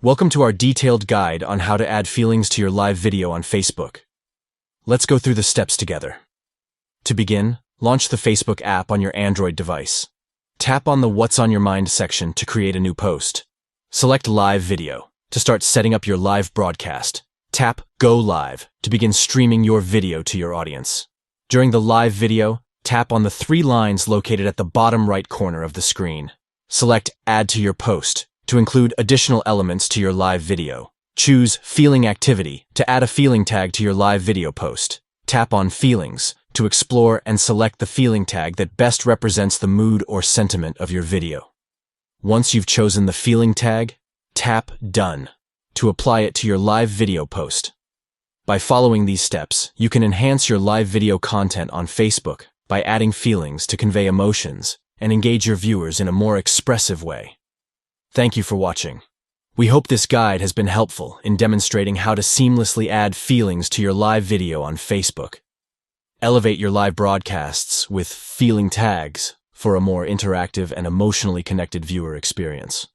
Welcome to our detailed guide on how to add feelings to your live video on Facebook. Let's go through the steps together. To begin, launch the Facebook app on your Android device. Tap on the What's on Your Mind section to create a new post. Select Live Video to start setting up your live broadcast. Tap Go Live to begin streaming your video to your audience. During the live video, tap on the 3 lines located at the bottom right corner of the screen. Select Add to your post to include additional elements to your live video. Choose Feeling Activity to add a feeling tag to your live video post. Tap on Feelings to explore and select the feeling tag that best represents the mood or sentiment of your video. Once you've chosen the feeling tag, tap Done to apply it to your live video post. By following these steps, you can enhance your live video content on Facebook by adding feelings to convey emotions and engage your viewers in a more expressive way. Thank you for watching. We hope this guide has been helpful in demonstrating how to seamlessly add feelings to your live video on Facebook. Elevate your live broadcasts with feeling tags for a more interactive and emotionally connected viewer experience.